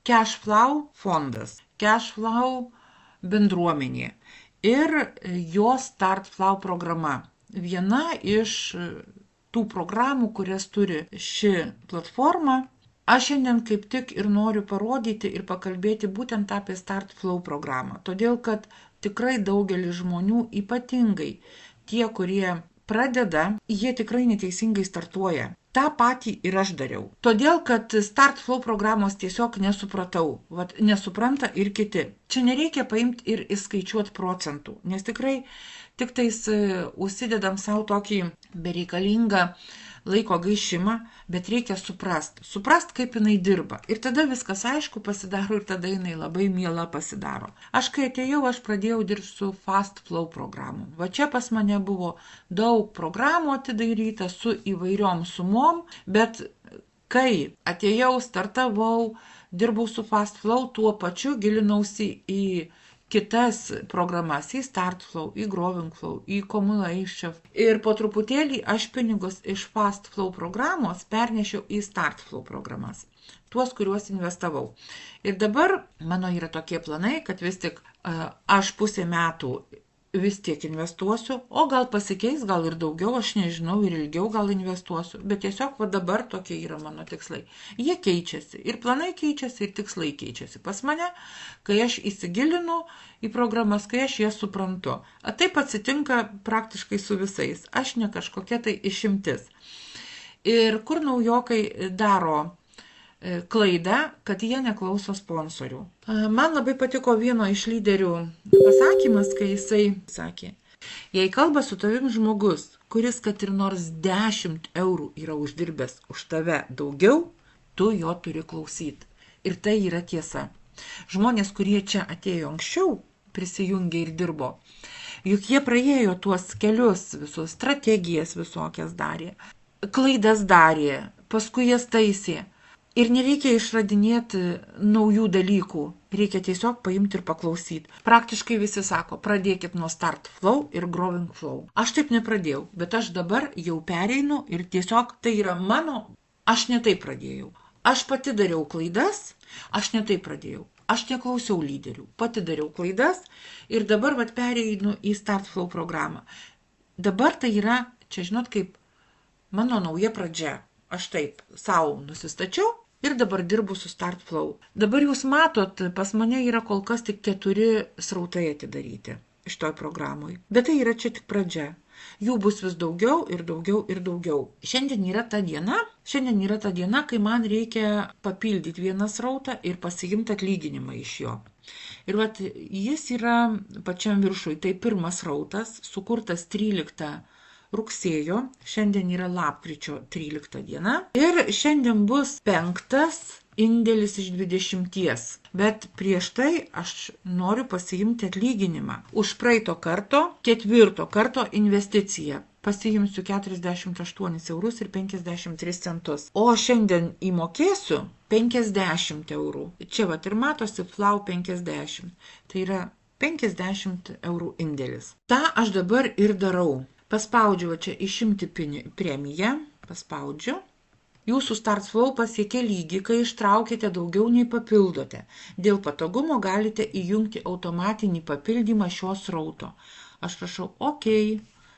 Cashflow fondas, Cashflow bendruomenė ir jos Startflow programa. Viena iš tų programų, kurias turi ši platforma. Aš šiandien kaip tik ir noriu parodyti ir pakalbėti būtent apie Startflow programą. Todėl, kad tikrai daugelis žmonių, ypatingai tie, kurie pradeda, jie tikrai neteisingai startuoja. Ta patį ir aš dariau. Todėl, kad Startflow programos tiesiog nesupratau. Vat nesupranta ir kiti. Čia nereikia paimti ir įskaičiuoti procentų, nes tikrai tik tais užsidedam savo tokį bereikalingą laiko gaišimą, bet reikia suprast, kaip jinai dirba. Ir tada viskas aišku pasidaro ir tada jinai labai miela pasidaro. Aš kai atėjau, aš pradėjau dirbti su Fastflow programom. Va čia pas mane buvo daug programų atidaryta su įvairiom sumom, bet kai atėjau, startavau, dirbau su Fastflow, tuo pačiu gilinausi į kitas programas, į Startflow, į Growingflow, į Cumulation. Ir po truputėlį aš pinigus iš Fastflow programos pernešiau į Startflow programas. Tuos, kuriuos investavau. Ir dabar mano yra tokie planai, kad vis tik aš pusę metų vis tiek investuosiu, o gal pasikeis, gal ir daugiau, aš nežinau, ir ilgiau gal investuosiu, bet tiesiog va dabar tokie yra mano tikslai. Jie keičiasi, ir planai keičiasi, ir tikslai keičiasi pas mane, kai aš įsigilinu į programas, kai aš jas suprantu. Taip atsitinka praktiškai su visais, aš ne kažkokia tai išimtis. Ir kur naujokai daro klaidą, kad jie neklauso sponsorių. Man labai patiko vieno iš lyderių pasakymas, kai jisai sakė, jei kalba su tavim žmogus, kuris kad ir nors 10 eurų yra uždirbęs už tave daugiau, tu jo turi klausyti. Ir tai yra tiesa. Žmonės, kurie čia atėjo anksčiau, prisijungė ir dirbo, juk jie praėjo tuos kelius, visus strategijas visokias darė, klaidas darė, paskui jas taisė. Ir nereikia išradinėti naujų dalykų, reikia tiesiog paimti ir paklausyti. Praktiškai visi sako, pradėkit nuo Startflow ir Growingflow. Aš taip nepradėjau, bet aš dabar jau pereinu ir tiesiog tai yra mano, aš ne taip pradėjau. Aš pati dariau klaidas, aš ne taip pradėjau. Aš neklausiau lyderių, pati dariau klaidas ir dabar vat pereinu į Startflow programą. Dabar tai yra, čia žinot, kaip mano nauja pradžia. Aš taip savo nusistačiau ir dabar dirbu su Startflow. Dabar jūs matot, pas mane yra kol kas tik 4 srautai atidaryti šitoj programui. Bet tai yra čia tik pradžia. Jų bus vis daugiau ir daugiau ir daugiau. Šiandien yra ta diena, kai man reikia papildyti vieną srautą ir pasiimti atlyginimą iš jo. Ir vat jis yra pačiam viršui. Tai pirmas srautas, sukurtas 13 rugsėjo, šiandien yra lapkričio 13 diena ir šiandien bus 5 indėlis iš 20, bet prieš tai aš noriu pasiimti atlyginimą. Už praeito karto, 4 karto investiciją pasiimsiu 48 eurus ir 53 centus, o šiandien įmokėsiu 50 eurų. Čia vat ir matosi Flow 50, tai yra 50 eurų indėlis. Ta aš dabar ir darau. Paspaudžiu čia išimti premiją, paspaudžiu. Jūsų Startflow pasiekia lygį, kai ištraukite daugiau nei papildote. Dėl patogumo galite įjungti automatinį papildymą šios srauto. Aš rašau OK,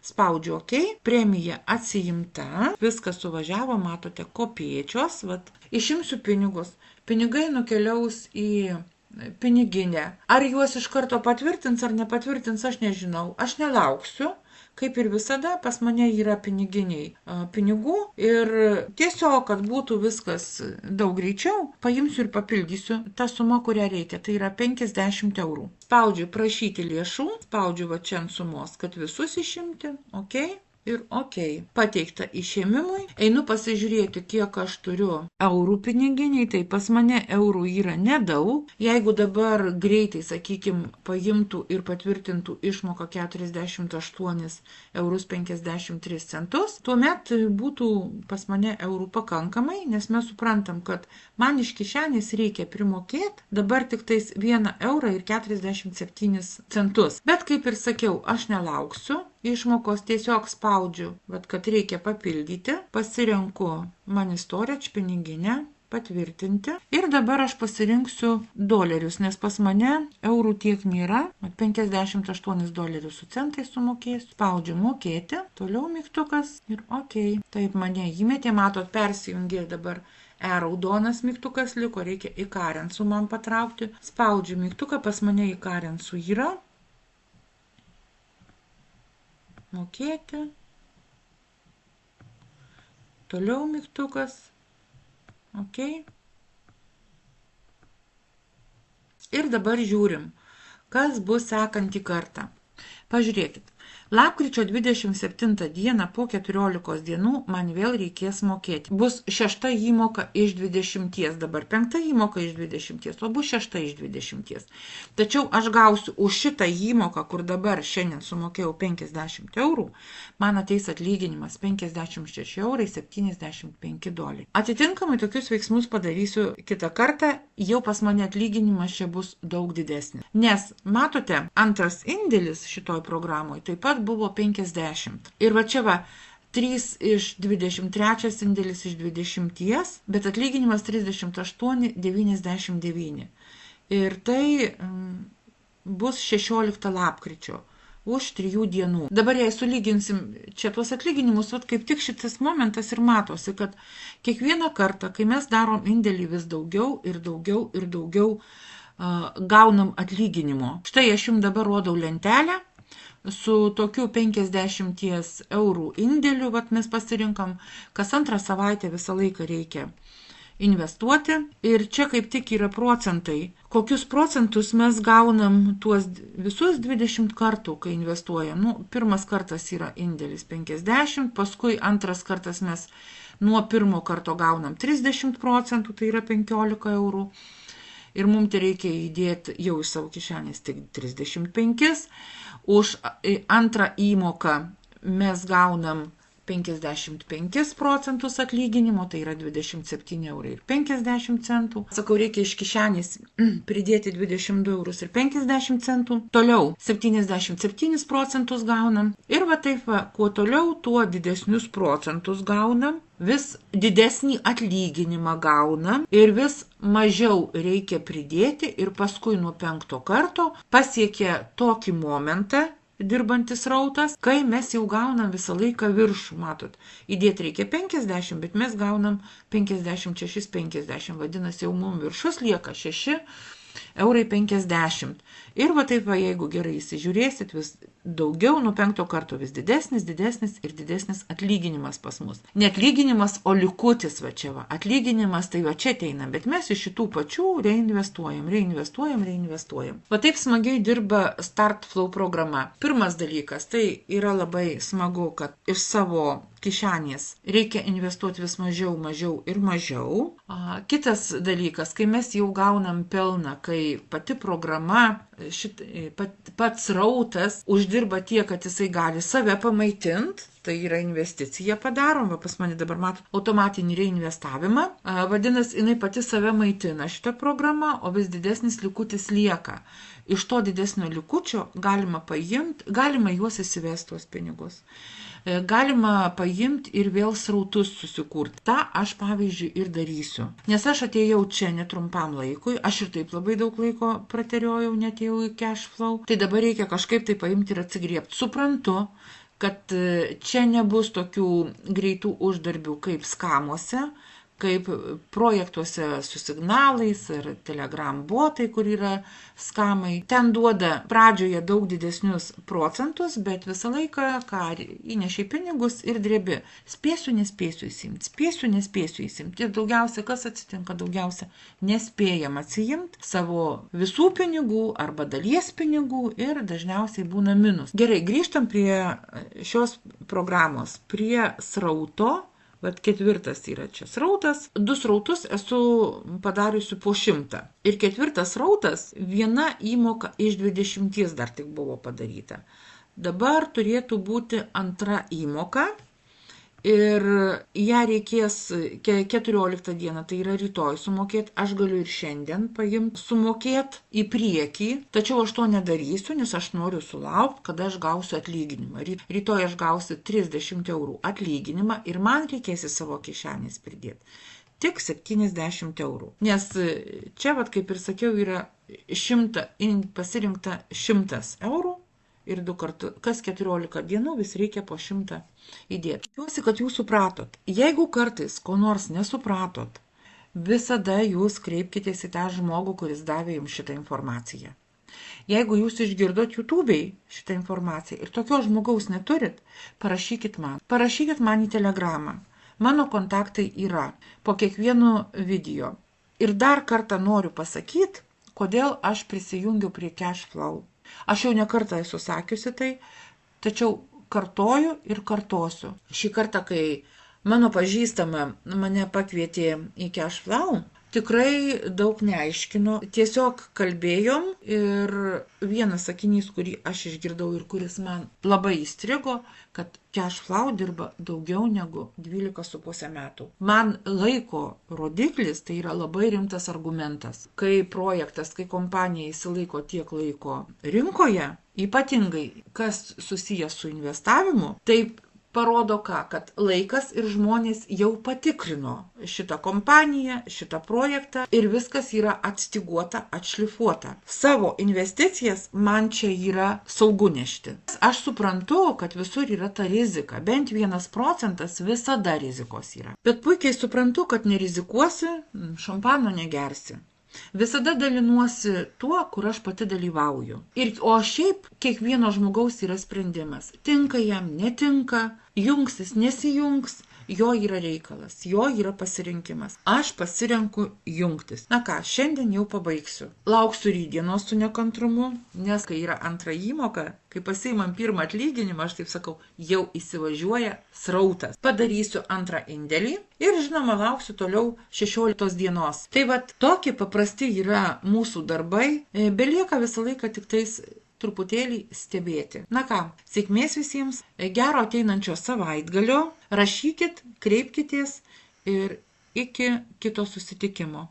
spaudžiu OK, premija atsiimta, viskas suvažiavo, matote, kopiečios, vat. Išimsiu pinigus, pinigai nukeliaus į piniginę. Ar juos iš karto patvirtins ar nepatvirtins, aš nežinau, aš nelauksiu. Kaip ir visada, pas mane yra piniginiai pinigų ir tiesiog, kad būtų viskas daug greičiau, paimsiu ir papildysiu tą sumą, kurią reikia. Tai yra 50 eurų. Spaudžiu prašyti lėšų, spaudžiu va čia ant sumos, kad visus išimti, OK. Ir OK. Pateikta išėmimui. Einu pasižiūrėti, kiek aš turiu eurų piniginiai, tai pas mane eurų yra nedaug. Jeigu dabar greitai, sakykime, paimtų ir patvirtintų išmoką 48 eurus 53 centus, tuomet būtų pas mane eurų pakankamai, nes mes suprantam, kad man iš kišenės reikia primokėti dabar tik tais 1 eurą ir 47 centus. Bet kaip ir sakiau, aš nelauksiu. Išmokos tiesiog spaudžiu, bet kad reikia papildyti, pasirenku Money Storage piniginę, patvirtinti. Ir dabar aš pasirinksiu dolerius, nes pas mane eurų tiek nėra. 58 dolerius su centais sumokėsiu. Spaudžiu mokėti. Toliau mygtukas ir OK. Taip mane įmetė, matot, persijungė dabar. Raudonas mygtukas liko, reikia į currency man patraukti. Spaudžiu mygtuką, pas mane į currency yra. Mokėti. Toliau mygtukas. OK. Ir dabar žiūrim, kas bus sekantį kartą. Pažiūrėkit. Lapkričio 27 dieną po 14 dienų man vėl reikės mokėti. Bus 6 įmoka iš 20, dabar 5 įmoka iš 20, o bus 6 iš 20. Tačiau aš gausiu už šitą įmoką, kur dabar šiandien sumokėjau 50 eurų, man ateis atlyginimas 56 eurai 75 doleriai. Atitinkamai tokius veiksmus padarysiu kitą kartą, jau pas mane atlyginimas čia bus daug didesnis. Nes, matote, antras indėlis šitoj programoje taip pat buvo 50. Ir va čia va, 3 iš 23 indėlis iš 20, bet atlyginimas 38,99. Ir tai bus 16 lapkričio už 3 dienų. Dabar jei sulyginsim čia tuos atlyginimus, vat kaip tik šitas momentas ir matosi, kad kiekvieną kartą, kai mes darom indėlį vis daugiau ir daugiau ir daugiau, gaunam atlyginimo. Štai aš jums dabar rodau lentelę. Su tokiu 50 eurų indėliu, vat mes pasirinkam, kas antrą savaitę visą laiką reikia investuoti. Ir čia kaip tik yra procentai. Kokius procentus mes gaunam tuos visus 20 kartų, kai investuojam. Pirmas kartas yra indėlis 50, paskui antras kartas mes nuo pirmo karto gaunam 30 procentų, tai yra 15 eurų. Ir mums tai reikia įdėti jau iš savo kišenės tik 35. Už antrą įmoką mes gaunam 55 procentus atlyginimo, tai yra 27 eurai ir 50 centų. Sakau, reikia iš kišenės pridėti 22 eurus ir 50 centų. Toliau 77 procentus gaunam. Ir va taip va, kuo toliau, tuo didesnius procentus gaunam. Vis didesnį atlyginimą gaunam ir vis mažiau reikia pridėti ir paskui nuo 5 karto pasiekia tokį momentą dirbantis rautas, kai mes jau gaunam visą laiką viršų, matot. Įdėti reikia 50, bet mes gaunam 56,50, vadinasi jau mums viršus lieka 6,50 eurai. Ir va taip va, jeigu gerai įsižiūrėsit, vis daugiau, nuo 5 karto vis didesnis ir didesnis atlyginimas pas mus. Ne atlyginimas, o likutis va čia va. Atlyginimas tai va čia ateina, bet mes iš šitų pačių reinvestuojam. Va taip smagiai dirba StartFlow programa. Pirmas dalykas, tai yra labai smagu, kad iš savo kišenės reikia investuoti vis mažiau ir mažiau. Kitas dalykas, kai mes jau gaunam pelną, kai pati programa, pats rautas uždirba tiek, kad jisai gali save pamaitinti, tai yra investicija padarom, va pas mane dabar mato automatinį reinvestavimą, vadinasi, jinai pati save maitina šitą programą, o vis didesnis likutis lieka. Iš to didesnio likučio galima paimti, galima juos įsivesti tuos pinigus. Galima paimti ir vėl srautus susikurti. Ta aš, pavyzdžiui, ir darysiu. Nes aš atėjau čia netrumpam laikui, aš ir taip labai daug laiko prateriojau, netėjau į cashflow. Tai dabar reikia kažkaip tai paimti ir atsigriebti. Suprantu, kad čia nebus tokių greitų uždarbių kaip skamuose, kaip projektuose su signalais ir Telegram botai, kur yra skamai. Ten duoda pradžioje daug didesnius procentus, bet visą laiką, ką įnešiai pinigus ir drebi. Spėsiu, nespėsiu įsimti. Ir daugiausia, kas atsitinka, daugiausia nespėjam atsijimti savo visų pinigų arba dalies pinigų ir dažniausiai būna minus. Gerai, grįžtam prie šios programos, prie srauto. Vat 4 yra čia srautas. 2 srautus esu padariusi po 100. Ir 4 srautas, viena įmoka iš 20 dar tik buvo padaryta. Dabar turėtų būti antra įmoka. Ir ją reikės 14 dieną, tai yra rytoj sumokėti. Aš galiu ir šiandien paimti, sumokėti į priekį, tačiau aš to nedarysiu, nes aš noriu sulaukti, kada aš gausiu atlyginimą. Rytoj aš gausiu 30 eurų atlyginimą ir man reikės į savo kišenės pridėti tik 70 eurų. Nes čia, kaip ir sakiau, yra pasirinkta 100 eurų ir 2 kartus, kas 14 dienų vis reikia po 100 įdėti. Tikiuosi, kad jūs supratot. Jeigu kartais ko nors nesupratot, visada jūs kreipkitės į tą žmogų, kuris davė jums šitą informaciją. Jeigu jūs išgirdot YouTube'ai šitą informaciją ir tokio žmogaus neturit, parašykit man. Parašykit man į Telegramą. Mano kontaktai yra po kiekvieno video. Ir dar kartą noriu pasakyti, kodėl aš prisijungiau prie Cashflow. Aš jau ne kartą esu sakiusi tai, tačiau kartoju ir kartosiu. Šį kartą, kai mano pažįstama mane pakvietė į Cashflow, tikrai daug neaiškino, tiesiog kalbėjom ir vienas sakinys, kurį aš išgirdau ir kuris man labai įstrigo, kad Cashflow dirba daugiau negu 12,5 metų. Man laiko rodiklis tai yra labai rimtas argumentas. Kai projektas, kai kompanija įsilaiko tiek laiko rinkoje, ypatingai kas susijęs su investavimu, taip parodo kad laikas ir žmonės jau patikrino šitą kompaniją, šitą projektą ir viskas yra atstyguota, atšlifuota. Savo investicijas man čia yra saugu nešti. Aš suprantu, kad visur yra ta rizika, bent 1% visada rizikos yra. Bet puikiai suprantu, kad nerizikuosi, šampano negersi. Visada dalinuosi tuo, kur aš pati dalyvauju. O šiaip kiekvieno žmogaus yra sprendimas. Tinka jam, netinka, jungsis, nesijungs, jo yra reikalas, jo yra pasirinkimas. Aš pasirenku jungtis. Na ką, šiandien jau pabaigsiu. Lauksiu rytdienos su nekantrumu, nes kai yra antra įmoka, kai pasiimam pirmą atlyginimą, aš taip sakau, jau įsivažiuoja srautas. Padarysiu antrą indėlį ir žinoma lauksiu toliau 16 dienos. Tai tokie paprasti yra mūsų darbai. Belieka visą laiką tik tais truputėlį stebėti. Na ką, sėkmės visiems, gero ateinančio savaitgalio, rašykit, kreipkitės ir iki kito susitikimo.